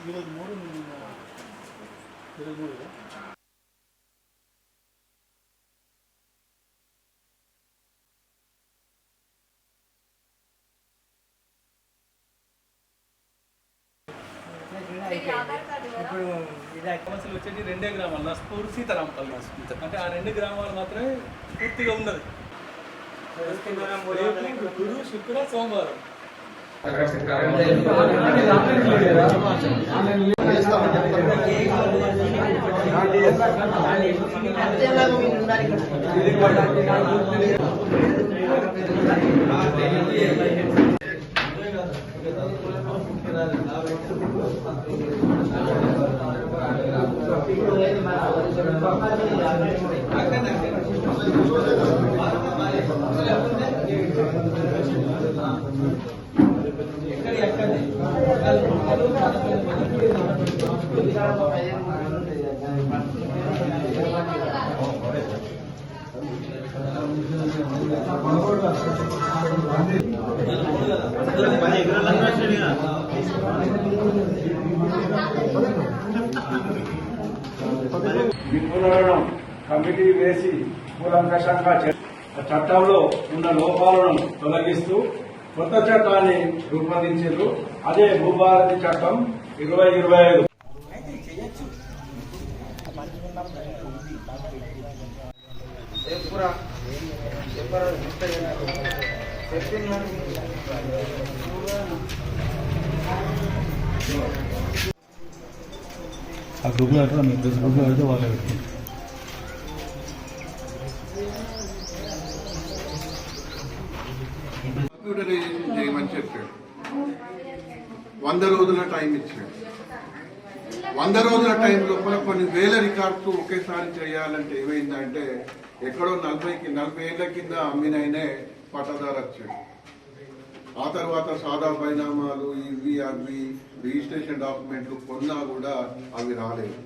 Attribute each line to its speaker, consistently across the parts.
Speaker 1: ఈరోజు 3 ఈరోజు 3
Speaker 2: ఇప్పుడు సమస్యలు వచ్చేది 2 గ్రామాలు నస్పూర్ సీతారాంపల్లి అంటే ఆ 2 గ్రామాలు మాత్రమే పూర్తిగా ఉన్నది. గురు శుక్ర సోమవారం
Speaker 3: విపులనం కమిటీ వేసి కూలంకషంగా చట్టంలో ఉన్న లోపాలను తొలగిస్తూ కొత్త చట్టాన్ని రూపొందించారు. అదే భూభారతి చట్టం 2025.
Speaker 1: ఆ గ్రూప్లో అయితే మీ గ్రూప్లో అయితే వాళ్ళే పెట్టుకుంటారు.
Speaker 4: కంప్యూటరైజేషన్ చేయమని చెప్పాడు. 100 రోజుల టైం ఇచ్చాడు. 100 రోజుల టైం లోపల కొన్ని వేల రికార్డ్స్ ఒకేసారి చేయాలంటే ఏమైందంటే ఎక్కడో 40 ఏళ్ల కింద అమ్మినైనే పట్టదారు వచ్చాడు. ఆ తర్వాత సాదా పరిణామాలు ఇవి అవి రిజిస్ట్రేషన్ డాక్యుమెంట్లు కొన్నా కూడా అవి రాలేదు.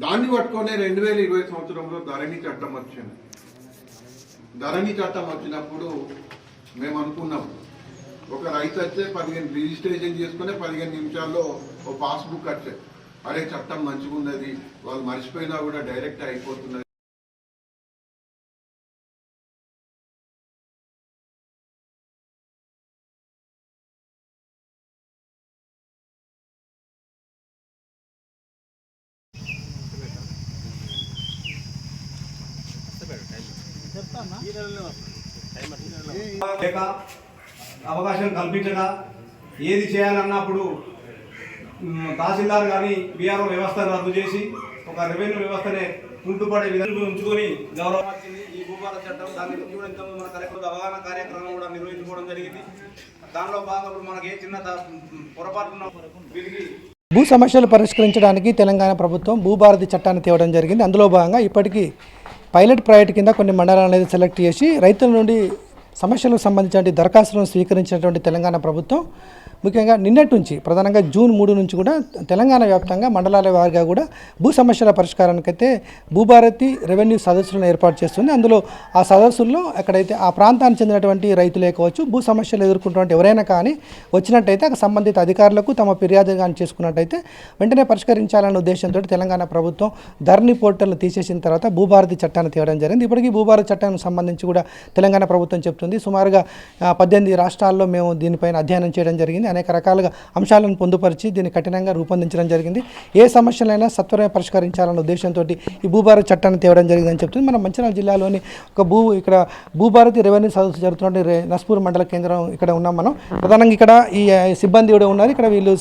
Speaker 4: దాన్ని పట్టుకునే 2020 సంవత్సరంలో ధరణి చట్టం వచ్చింది. ధరణి చట్టం వచ్చినప్పుడు మేము అనుకున్నాం ఒక రైతు వచ్చే 15 రిజిస్ట్రేషన్ చేసుకునే 15 నిమిషాల్లో ఒక పాస్బుక్ వచ్చే అరే చట్టం మంచిగా ఉన్నది, వాళ్ళు మర్చిపోయినా కూడా డైరెక్ట్ అయిపోతున్నది.
Speaker 5: లేక అవకాశం కల్పించక ఏది చేయాలన్నప్పుడు తహసీల్దార్ కానీ బీఆర్ఓ వ్యవస్థను రద్దు చేసి ఒక రెవెన్యూ వ్యవస్థనే కుంటుపడే విధంగా ఉంచుకొని గౌరవం వచ్చింది. ఈ భూభారత చట్టం దాని గురించి కూడా ఇంతకుముందు మన అవగాహన కార్యక్రమం కూడా నిర్వహించుకోవడం జరిగింది. దానిలో భాగంగా మనకి ఏ చిన్న పొరపాటు వీరికి
Speaker 6: భూ సమస్యలు పరిష్కరించడానికి తెలంగాణ ప్రభుత్వం భూభారతి చట్టాన్ని తేవడం జరిగింది. అందులో భాగంగా ఇప్పటికీ పైలట్ ప్రాజెక్ట్ కింద కొన్ని మండలాలు అనేది సెలెక్ట్ చేసి రైతుల నుండి సమస్యలకు సంబంధించిన దరఖాస్తులను స్వీకరించినటువంటి తెలంగాణ ప్రభుత్వం ముఖ్యంగా నిన్నటి నుంచి ప్రధానంగా జూన్ 3 నుంచి కూడా తెలంగాణ వ్యాప్తంగా మండలాల వారిగా కూడా భూ సమస్యల పరిష్కారానికైతే భూభారతి రెవెన్యూ సదస్సులను ఏర్పాటు చేస్తుంది. అందులో ఆ సదస్సుల్లో ఎక్కడైతే ఆ ప్రాంతానికి చెందినటువంటి రైతులే కావచ్చు, భూ సమస్యలు ఎదుర్కొంటున్నటువంటి ఎవరైనా కానీ వచ్చినట్టయితే సంబంధిత అధికారులకు తమ ఫిర్యాదు కానీ చేసుకున్నట్టయితే వెంటనే పరిష్కరించాలనే ఉద్దేశంతో తెలంగాణ ప్రభుత్వం ధరణి పోర్టల్ను తీసేసిన తర్వాత భూభారతి చట్టాన్ని తేవడం జరిగింది. ఇప్పటికీ భూభారతి చట్టానికి సంబంధించి కూడా తెలంగాణ ప్రభుత్వం చెప్తుంది సుమారుగా 18 రాష్ట్రాల్లో మేము దీనిపైన అధ్యయనం చేయడం జరిగింది. అనేక రకాలుగా అంశాలను పొందుపరిచి దీన్ని కఠినంగా రూపొందించడం జరిగింది. ఏ సమస్యలైనా సత్వరమే పరిష్కరించాలన్న ఉద్దేశంతో ఈ భూభారతి చట్టాన్ని తేవడం జరిగిందని చెప్తుంది. మన మంచిర్యాల జిల్లాలోని ఒక ఇక్కడ భూభారతి రెవెన్యూ సదస్సు జరుగుతున్న నస్పూర్ మండల కేంద్రం ఇక్కడ ఉన్నాం మనం. ప్రధానంగా ఇక్కడ ఈ సిబ్బంది కూడా ఉన్నారు. ఇక్కడ వీళ్ళు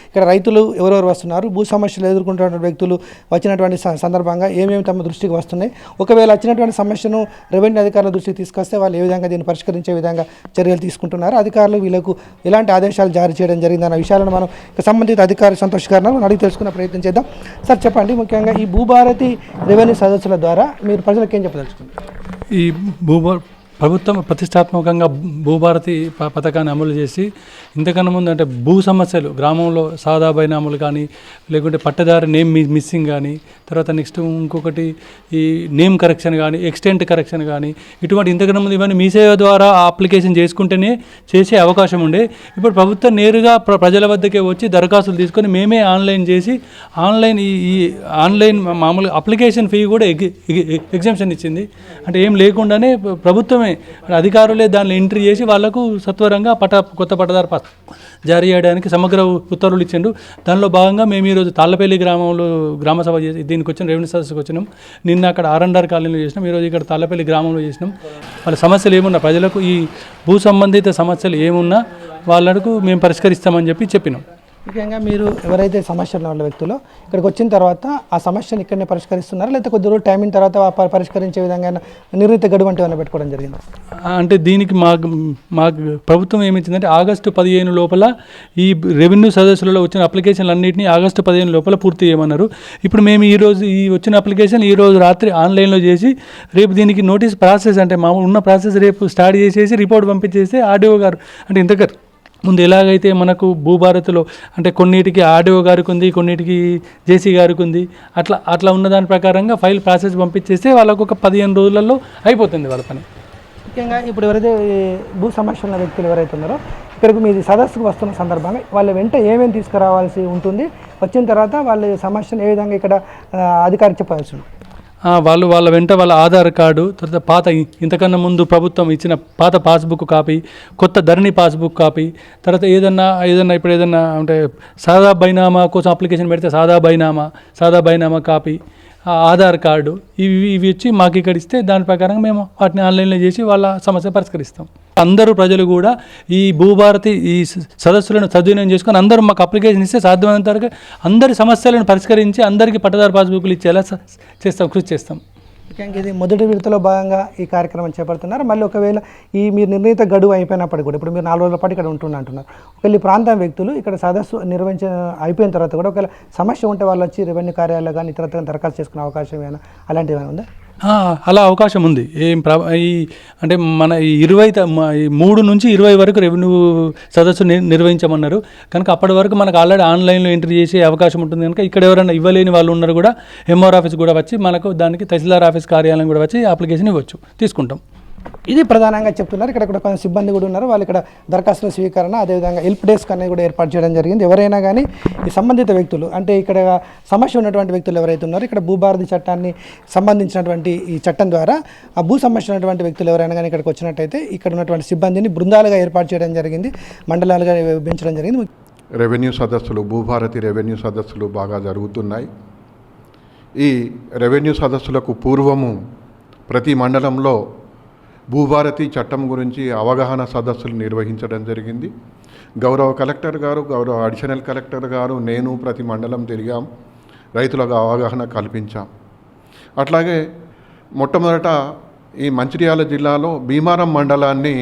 Speaker 6: ఇక్కడ రైతులు ఎవరెవరు వస్తున్నారు, భూ సమస్యలు ఎదుర్కొంటున్న వ్యక్తులు వచ్చినటువంటి సందర్భంగా ఏమేమి తమ దృష్టికి వస్తున్నాయి, ఒకవేళ వచ్చినటువంటి సమస్యను రెవెన్యూ అధికారుల దృష్టికి తీసుకొస్తే వాళ్ళు ఏ విధంగా దీన్ని పరిష్కరించే విధంగా చర్యలు తీసుకుంటున్నారు, అధికారులు వీళ్ళకు ఎలాంటి ఆదేశాలు జారీ చేయడం జరిగిందన్న విషయాలను మనం సంబంధిత అధికారి సంతోష్ గారిని అడిగి తెలుసుకునే ప్రయత్నం చేద్దాం. సార్ చెప్పండి, ముఖ్యంగా ఈ భూభారతి రెవెన్యూ సదస్సుల ద్వారా మీరు ప్రజలకు ఏం చెప్పదలుచుకుంటారు?
Speaker 1: ఈ ప్రభుత్వం ప్రతిష్టాత్మకంగా భూభారతి పథకాన్ని అమలు చేసి ఇంతకన్నా ముందు అంటే భూ సమస్యలు గ్రామంలో సాదా బైనాములు కానీ లేకుంటే పట్టదారి నేమ్ మిస్సింగ్ కానీ తర్వాత నెక్స్ట్ ఇంకొకటి ఈ నేమ్ కరెక్షన్ కానీ ఎక్స్టెంట్ కరెక్షన్ కానీ ఇటువంటి ఇంతకన్నా ముందు ఇవన్నీ మీ సేవ ద్వారా అప్లికేషన్ చేసుకుంటేనే చేసే అవకాశం ఉండే. ఇప్పుడు ప్రభుత్వం నేరుగా ప్రజల వద్దకే వచ్చి దరఖాస్తులు తీసుకొని మేమే ఆన్లైన్ చేసి ఈ ఆన్లైన్ మామూలుగా అప్లికేషన్ ఫీ కూడా ఎగ్జామ్షన్ ఇచ్చింది. అంటే ఏం లేకుండానే ప్రభుత్వమే అధికారులే దాన్ని ఎంట్రీ చేసి వాళ్లకు సత్వరంగా కొత్త పట్టదారు పాస్ జారీ చేయడానికి సమగ్ర ఉత్తర్వులు ఇచ్చిండు. దానిలో భాగంగా మేము ఈరోజు తాళ్ళపల్లి గ్రామంలో గ్రామసభ చేసి దీనికి వచ్చిన రెవెన్యూ సదస్సుకు వచ్చినాం. నిన్న అక్కడ ఆర్ఎండ్ఆర్ కాలనీలో చేసినాం, ఈరోజు ఇక్కడ తాళ్ళపల్లి గ్రామంలో చేసినాం. వాళ్ళ సమస్యలు ఏమున్నా ప్రజలకు ఈ భూ సంబంధిత సమస్యలు ఏమున్నా వాళ్ళకు మేము పరిష్కరిస్తామని చెప్పినాం.
Speaker 6: ముఖ్యంగా మీరు ఎవరైతే సమస్యలు ఉన్న వ్యక్తులు ఇక్కడికి వచ్చిన తర్వాత ఆ సమస్యను ఇక్కడనే పరిష్కరిస్తున్నారా, లేకపోతే కొద్ది రోజులు టైం అయిన తర్వాత పరిష్కరించే విధంగా నిర్ణీత గడువు అంటే ఏమైనా పెట్టుకోవడం జరిగింది?
Speaker 1: అంటే దీనికి మాకు ప్రభుత్వం ఏమిచ్చిందంటే ఆగస్టు 15 లోపల ఈ రెవెన్యూ సదస్సులలో వచ్చిన అప్లికేషన్లు అన్నింటినీ ఆగస్టు 15 లోపల పూర్తి చేయమన్నారు. ఇప్పుడు మేము ఈరోజు ఈ వచ్చిన అప్లికేషన్ ఈరోజు రాత్రి ఆన్లైన్లో చేసి రేపు దీనికి నోటీస్ ప్రాసెస్ అంటే మామూలు ఉన్న ప్రాసెస్ రేపు స్టార్ట్ చేసేసి రిపోర్ట్ పంపించేస్తే ఆర్డీఓ గారు అంటే ఇంతకర్ ముందు ఎలాగైతే మనకు భూభారతిలో అంటే కొన్నిటికి ఆర్డీఓ గారికి ఉంది, కొన్నిటికి జేసీ గారికి ఉంది, అట్లా ఉన్న దాని ప్రకారంగా ఫైల్ ప్రాసెస్ పంపించేస్తే వాళ్ళకు ఒక 15 రోజులలో అయిపోతుంది వాళ్ళ పని.
Speaker 6: ముఖ్యంగా ఇప్పుడు ఎవరైతే భూ సమస్య ఉన్న వ్యక్తులు ఎవరైతే ఉన్నారో ఇక్కడికి మీది సదస్సుకు వస్తున్న సందర్భంగా వాళ్ళ వెంట ఏమేమి తీసుకురావాల్సి ఉంటుంది, వచ్చిన తర్వాత వాళ్ళ సమస్యను ఏ విధంగా ఇక్కడ అధికారి చెప్పాల్సి ఉంటుంది?
Speaker 1: వాళ్ళ వెంట వాళ్ళ ఆధార్ కార్డు, తర్వాత పాత ఇంతకన్నా ముందు ప్రభుత్వం ఇచ్చిన పాత పాస్బుక్ కాపీ, కొత్త ధరణి పాస్బుక్ కాపీ, తర్వాత ఏదన్నా ఇప్పుడు ఏదన్నా అంటే సాదా బైనామా కోసం అప్లికేషన్ పెడితే సాదా బైనామా కాపీ, ఆధార్ కార్డు ఇవి ఇచ్చి మాకు ఇక్కడ ఇస్తే దాని ప్రకారంగా మేము వాటిని ఆన్లైన్లో చేసి వాళ్ళ సమస్య పరిష్కరిస్తాం. అందరూ ప్రజలు కూడా ఈ భూభారతి ఈ సదస్సులను సద్వినియోగం చేసుకొని అందరూ మాకు అప్లికేషన్ ఇస్తే సాధ్యమైనంత వరకు అందరి సమస్యలను పరిష్కరించి అందరికీ పట్టదారు పాస్బుక్లు ఇచ్చేలా కృషి చేస్తాం.
Speaker 6: ముఖ్యంగా ఇది మొదటి విడతలో భాగంగా ఈ కార్యక్రమం చేపడుతున్నారు. మళ్ళీ ఒకవేళ మీరు నిర్ణీత గడువు అయిపోయినప్పటికీ కూడా ఇప్పుడు మీరు 4 రోజుల పాటు ఇక్కడ అంటున్నారు. ఒకవేళ ఈ ప్రాంతం వ్యక్తులు ఇక్కడ సదస్సు అయిపోయిన తర్వాత కూడా ఒకవేళ సమస్య ఉంటే వాళ్ళు వచ్చి రెవెన్యూ కార్యాలయాలు కానీ ఇతర దరఖాస్తు చేసుకునే అవకాశం ఏమైనా అలాంటివి ఏమైనా ఉందా?
Speaker 1: అలా అవకాశం ఉంది. అంటే మన ఈ 3 నుంచి 20 వరకు రెవెన్యూ సదస్సు నిర్వహించమన్నారు కనుక అప్పటి వరకు మనకు ఆల్రెడీ ఆన్లైన్లో ఎంట్రీ చేసే అవకాశం ఉంటుంది కనుక ఇక్కడ ఎవరైనా ఇవ్వలేని వాళ్ళు ఉన్నారు కూడా ఎంఆర్ ఆఫీస్ కూడా వచ్చి మనకు దానికి తహసీల్దార్ ఆఫీస్ కార్యాలయం కూడా వచ్చి అప్లికేషన్ ఇవ్వచ్చు, తీసుకుంటాం.
Speaker 6: ఇది ప్రధానంగా చెప్తున్నారు. ఇక్కడ కొంచెం సిబ్బంది కూడా ఉన్నారు. వాళ్ళు ఇక్కడ దరఖాస్తుల స్వీకరణ అదేవిధంగా హెల్ప్ డెస్క్ అనేది కూడా ఏర్పాటు చేయడం జరిగింది. ఎవరైనా కానీ ఈ సంబంధిత వ్యక్తులు అంటే ఇక్కడ సమస్య ఉన్నటువంటి వ్యక్తులు ఎవరైతే ఉన్నారో ఇక్కడ భూభారతి చట్టాన్ని సంబంధించినటువంటి ఈ చట్టం ద్వారా ఆ భూ సమస్య ఉన్నటువంటి వ్యక్తులు ఎవరైనా కానీ ఇక్కడికి వచ్చినట్టయితే ఇక్కడ ఉన్నటువంటి సిబ్బందిని బృందాలుగా ఏర్పాటు చేయడం జరిగింది, మండలాలుగా విభజించడం జరిగింది.
Speaker 4: రెవెన్యూ సదస్సులు భూభారతి రెవెన్యూ సదస్సులు బాగా జరుగుతున్నాయి. ఈ రెవెన్యూ సదస్సులకు పూర్వము ప్రతి మండలంలో భూభారతి చట్టం గురించి అవగాహన సదస్సులు నిర్వహించడం జరిగింది. గౌరవ కలెక్టర్ గారు, గౌరవ అడిషనల్ కలెక్టర్ గారు, నేను ప్రతి మండలం తిరిగాం, రైతులకు అవగాహన కల్పించాం. అట్లాగే మొట్టమొదట ఈ మంచిర్యాల జిల్లాలో భీమారం మండలాన్ని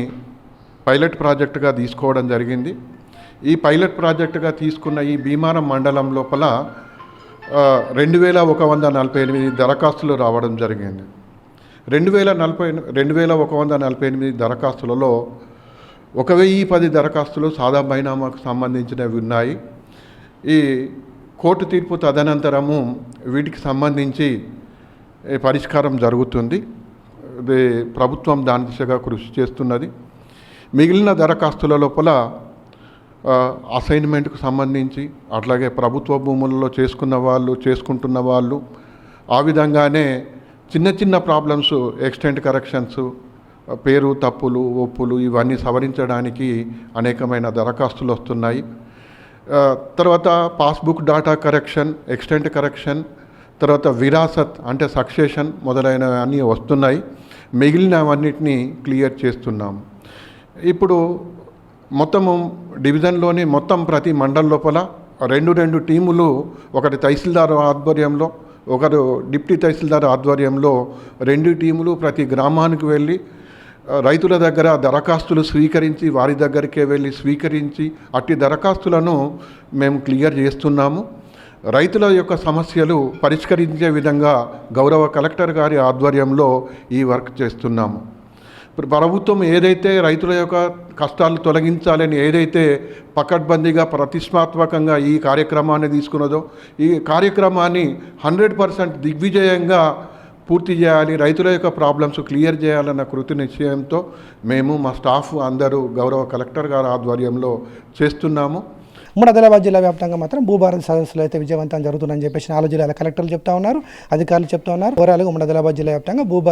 Speaker 4: పైలట్ ప్రాజెక్టుగా తీసుకోవడం జరిగింది. ఈ పైలట్ ప్రాజెక్టుగా తీసుకున్న ఈ భీమారం మండలం లోపల 2148 దరఖాస్తులు రావడం జరిగింది. 2148 దరఖాస్తులలో 1010 దరఖాస్తులు సాదా బైనామాకు సంబంధించినవి ఉన్నాయి. ఈ కోర్టు తీర్పు తదనంతరము వీటికి సంబంధించి పరిష్కారం జరుగుతుంది. ప్రభుత్వం దాని దిశగా కృషి చేస్తున్నది. మిగిలిన దరఖాస్తుల లోపల అసైన్మెంట్కు సంబంధించి అట్లాగే ప్రభుత్వ భూములలో చేసుకుంటున్న వాళ్ళు ఆ విధంగానే చిన్న ప్రాబ్లమ్స్ ఎక్స్టెంట్ కరెక్షన్స్ పేరు తప్పులు ఒప్పులు ఇవన్నీ సవరించడానికి అనేకమైన దరఖాస్తులు వస్తున్నాయి. తర్వాత passbook data correction, extent correction, తర్వాత విరాసత్ అంటే సక్సెషన్ మొదలైనవన్నీ వస్తున్నాయి. మిగిలినవన్నిటినీ క్లియర్ చేస్తున్నాం. ఇప్పుడు మొత్తము డివిజన్లోని మొత్తం ప్రతి మండల్ లోపల రెండు టీములు, ఒకటి తహసీల్దార్ ఆధ్వర్యంలో, ఒకరు డిప్యూటీ తహసీల్దార్ ఆధ్వర్యంలో 2 టీములు ప్రతి గ్రామానికి వెళ్ళి రైతుల దగ్గర దరఖాస్తులు స్వీకరించి వారి దగ్గరికే వెళ్ళి స్వీకరించి అట్టి దరఖాస్తులను మేము క్లియర్ చేస్తున్నాము. రైతుల యొక్క సమస్యలు పరిష్కరించే విధంగా గౌరవ కలెక్టర్ గారి ఆధ్వర్యంలో ఈ వర్క్ చేస్తున్నాము. ప్రభుత్వం ఏదైతే రైతుల యొక్క కష్టాలు తొలగించాలని ఏదైతే పకడ్బందీగా ప్రతిష్టాత్మకంగా ఈ కార్యక్రమాన్ని తీసుకున్నదో, ఈ కార్యక్రమాన్ని 100% దిగ్విజయంగా పూర్తి చేయాలి, రైతుల యొక్క ప్రాబ్లమ్స్ క్లియర్ చేయాలన్న కృతి నిశ్చయంతో మేము మా స్టాఫ్ అందరూ గౌరవ కలెక్టర్ గారి ఆధ్వర్యంలో చేస్తున్నాము.
Speaker 6: ఉమ్మడి ఆదిలాబాద్ జిల్లా వ్యాప్తంగా మాత్రం భూభారతి సదస్సులు అయితే విజయవంతం జరుగుతుందని చెప్పేసి 4 జిల్లాల కలెక్టర్లు చెప్తా ఉన్నారు, అధికారులు చెప్తా ఉన్నారు. ఓవరాల్గా ఉమ్మడి ఆదిలాబాద్ జిల్లా వ్యాప్తంగా